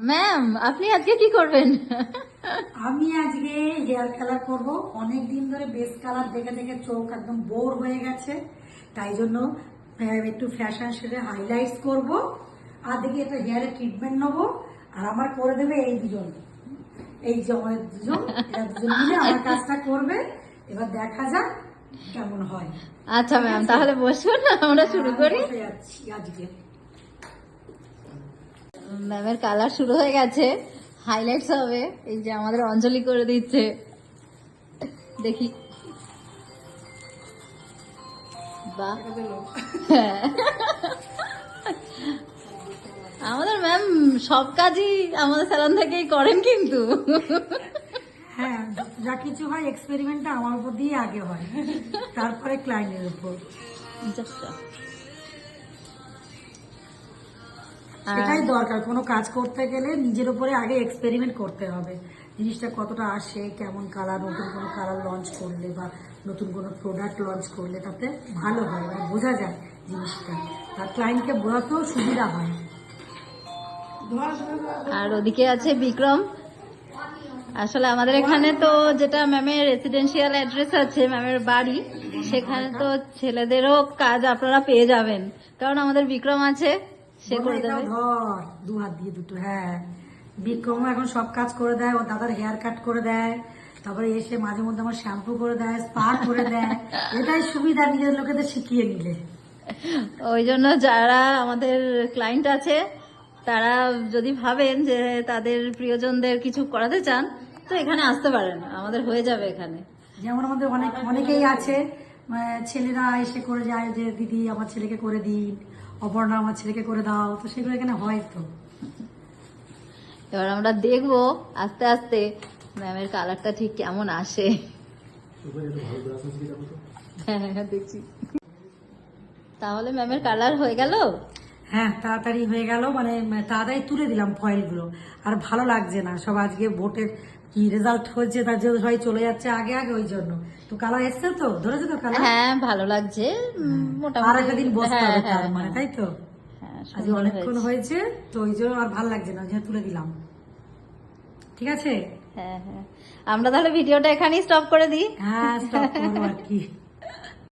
Ma'am আপনি আজকে কি করবেন? আমি আজকে হেয়ার কালার করব। অনেক দিন ধরে বেস কালার দেখে দেখে চোখ একদম বোর হয়ে গেছে, তাই জন্য একটু ফ্যাশন শেডে হাইলাইটস করব। আর দেখি একটা হেয়ারে ট্রিটমেন্ট নেবো, আর আমার করে দেবে এই দুজন, এই যে আমাদের দুজন, এরা দুজন মিলে আমার কাজটা করবে। এবার দেখা যাক কেমন হয়। আচ্ছা ম্যাম, তাহলে বসুন, আমরা শুরু করি। বসে যাচ্ছি আজকে। ম্যামের কালার শুরু হয়ে গেছে, হাইলাইটস হবে। এই যে আমাদের অঞ্জলি করে দিচ্ছে, দেখি। বাহ, হ্যাঁ। আমাদের ম্যাম সব কাজই আমাদের স্যালন থেকেই করেন কিন্তু। হ্যাঁ, যা কিছু হয় এক্সপেরিমেন্টটা আমার উপর দিয়ে আগে হয়, তারপরে ক্লায়েন্টের উপর। সেটাই দরকার, কোনো কাজ করতে গেলে নিজের উপরে আগে এক্সপেরিমেন্ট করতে হবে, জিনিসটা কতটা আসে, কেমন কালার, নতুন কোনো কালার লঞ্চ করলে বা নতুন কোনো প্রোডাক্ট লঞ্চ করলে তাতে ভালো হয়, মানে বোঝা যায় জিনিসটা, আর ক্লায়েন্টকে বোঝাতেও সুবিধা হয়। আর ওদিকে আছে বিক্রম। আসলে আমাদের এখানে তো যেটা ম্যামের রেসিডেন্সিয়াল অ্যাড্রেস আছে, ম্যামের বাড়ি, সেখানে তো ছেলেদেরও কাজ আপনারা পেয়ে যাবেন, কারণ আমাদের বিক্রম আছে, সে করে দেবে। ধর দু হাত দিয়ে দুটো, হ্যাঁ, বিক্রম এখন সব কাজ করে দেয়। ও দাদার হেয়ার কাট করে দেয়, তারপরে এসে মাঝে মধ্যে আমার শ্যাম্পু করে দেয়, স্পা করে দেয়। এটাই সুবিধা নিজের লোকেদের শিখিয়ে নিলে। ওই জন্য যারা আমাদের ক্লায়েন্ট আছে, তারা যদি ভাবেন যে তাদের প্রিয়জনদের কিছু করাতে চান, তো এখানে আসতে পারেন, আমাদের হয়ে যাবে এখানে। যেমন আমাদের অনেকেই আছে, ছেলেরা এসে করে যায় যে দিদি আমার ছেলেকে করে দিন, অপর্ণা আমার ছেলেকে করে দাও, তো সেগুলো এখানে হয়। তো এবার আমরা দেখবো আস্তে আস্তে ম্যামের কালারটা ঠিক কেমন আসে। হ্যাঁ, দেখছি। তাহলে ম্যামের কালার হয়ে গেল। হ্যাঁ, তাড়াতাড়ি হয়ে গেল, মানে তাড়াতাড়ি তুলে দিলাম ফয়েলগুলো। আর ভালো লাগছে না, সব আজকে ভোটের কি রেজাল্ট হয়েছে তার জন্য সবাই চলে যাচ্ছে আগে আগে, ওই জন্য। তো কালার এসছে, তো ধরেছে তো কালার। হ্যাঁ, ভালো লাগছে মোটামুটি। আর একটা দিন বসতে হবে তার মানে, তাই তো। হ্যাঁ, আজ অনেকক্ষণ হয়েছে, তো ওই জন্য আর ভালো লাগছে না, যে তুলে দিলাম। ঠিক আছে। হ্যাঁ হ্যাঁ, আমরা তাহলে ভিডিওটা এখানেই স্টপ করে দিই। হ্যাঁ, স্টপ করবো আর কি।